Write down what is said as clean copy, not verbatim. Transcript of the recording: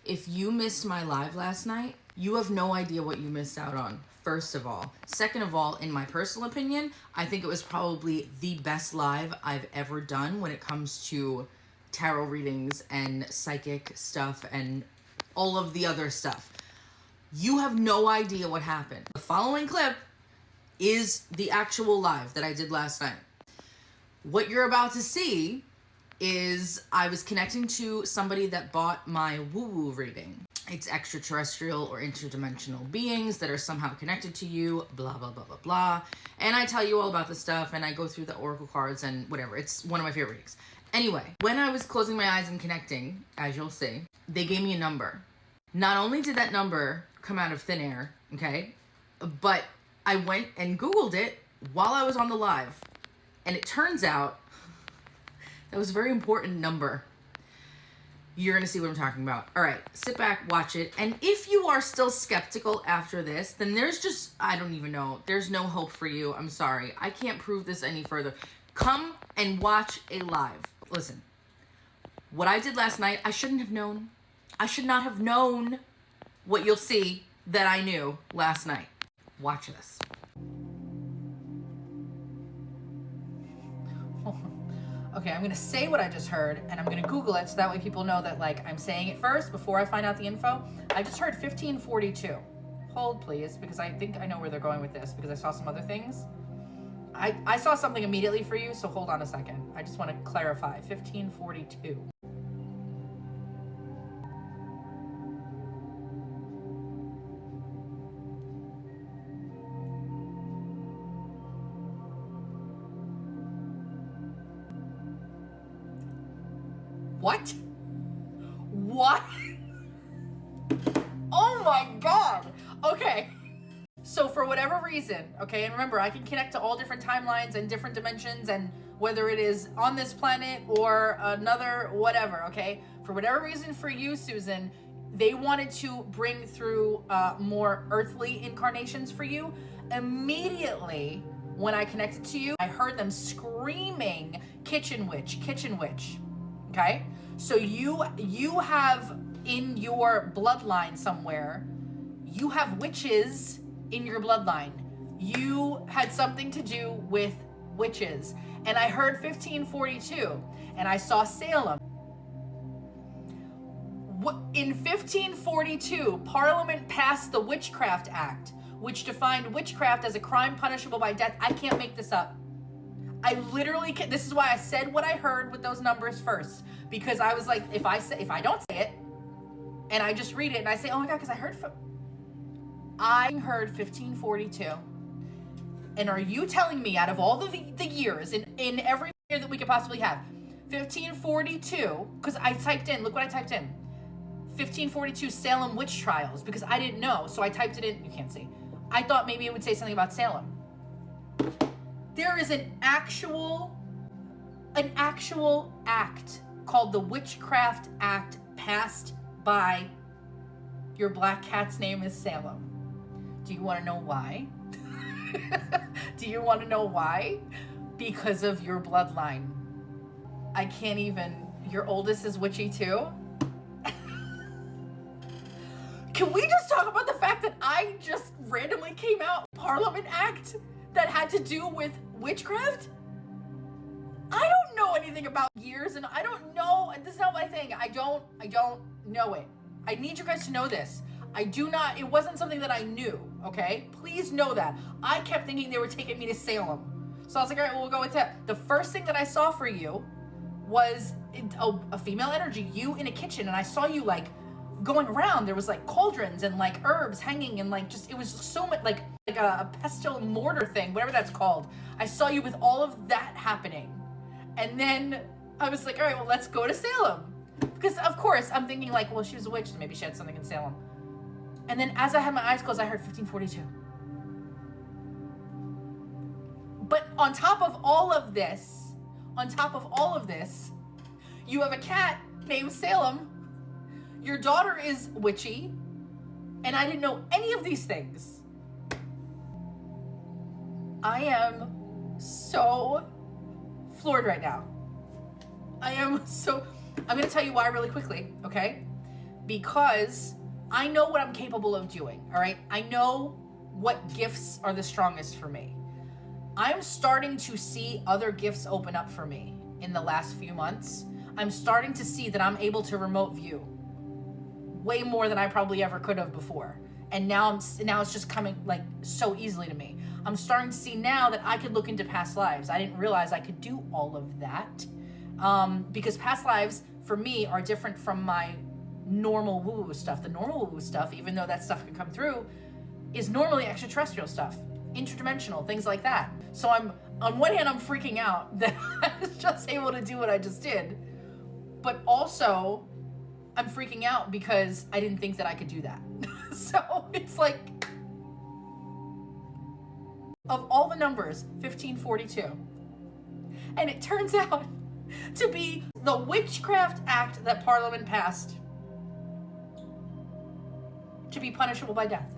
If you missed my live last night, you have no idea what you missed out on, first of all. Second of all, in my personal opinion, I think it was probably the best live I've ever done when it comes to tarot readings and psychic stuff and all of the other stuff. You have no idea what happened. The following clip is the actual live that I did last night. What you're about to see is I was connecting to somebody that bought my woo-woo reading. It's extraterrestrial or interdimensional beings that are somehow connected to you, blah, blah, blah, blah, blah. And I tell you all about the stuff, and I go through the oracle cards and whatever. It's one of my favorite readings. Anyway, when I was closing my eyes and connecting, as you'll see, they gave me a number. Not only did that number come out of thin air, okay, but I went and Googled it while I was on the live. And it turns out that was a very important number. You're going to see what I'm talking about. All right, sit back, watch it. And if you are still skeptical after this, then there's just, I don't even know. There's no hope for you. I'm sorry. I can't prove this any further. Come and watch a live. Listen, what I did last night, I shouldn't have known. I should not have known what you'll see that I knew last night. Watch this. Okay, I'm gonna say what I just heard and I'm gonna Google it so that way people know that like I'm saying it first before I find out the info. I just heard 1542. Hold please, because I think I know where they're going with this because I saw some other things. I saw something immediately for you, so hold on a second. I just wanna clarify, 1542. What? What? Oh my God. Okay. So for whatever reason, okay, and remember, I can connect to all different timelines and different dimensions and whether it is on this planet or another, whatever, okay? For whatever reason for you, Susan, they wanted to bring through more earthly incarnations for you. Immediately when I connected to you, I heard them screaming, kitchen witch, kitchen witch. Okay, so you have in your bloodline somewhere, you have witches in your bloodline. You had something to do with witches. And I heard 1542 and I saw Salem. In 1542, Parliament passed the Witchcraft Act, which defined witchcraft as a crime punishable by death. I can't make this up. I literally can't. This is why I said what I heard with those numbers first, because I was like, if I don't say it and I just read it and I say, oh my God, because I heard 1542. And are you telling me out of all the years in every year that we could possibly have, 1542, because I typed in, look what I typed in, 1542 Salem witch trials, because I didn't know. So I typed it in, you can't see. I thought maybe it would say something about Salem. There is an actual act called the Witchcraft Act passed by your black cat's name is Salem. Do you want to know why? Do you want to know why? Because of your bloodline. I can't even, your oldest is witchy too? Can we just talk about the fact that I just randomly came out Parliament Act that had to do with witchcraft? I don't know anything about years and I don't know, this is not my thing. I don't know it. I need you guys to know this. It wasn't something that I knew, okay? Please know that. I kept thinking they were taking me to Salem. So I was like, all right, well, we'll go with that. The first thing that I saw for you was a female energy, you in a kitchen, and I saw you like going around. There was like cauldrons and like herbs hanging and like just, it was so much like a pestle mortar thing, whatever that's called. I saw you with all of that happening. And then I was like, all right, well, let's go to Salem. Because of course I'm thinking like, well, she was a witch, so maybe she had something in Salem. And then as I had my eyes closed, I heard 1542. But on top of all of this, you have a cat named Salem. Your daughter is witchy. And I didn't know any of these things. I am so floored right now. I'm going to tell you why really quickly, okay? because I know what I'm capable of doing, all right? I know what gifts are the strongest for me. I'm starting to see other gifts open up for me in the last few months. I'm starting to see that I'm able to remote view way more than I probably ever could have before. And now it's just coming like so easily to me. I'm starting to see now that I could look into past lives. I didn't realize I could do all of that. Because past lives for me are different from my normal woo-woo stuff. The normal woo-woo stuff, even though that stuff can come through, is normally extraterrestrial stuff, interdimensional, things like that. So on one hand, I'm freaking out that I was just able to do what I just did, but also I'm freaking out because I didn't think that I could do that. So it's like, of all the numbers, 1542. And it turns out to be the Witchcraft Act that Parliament passed to be punishable by death.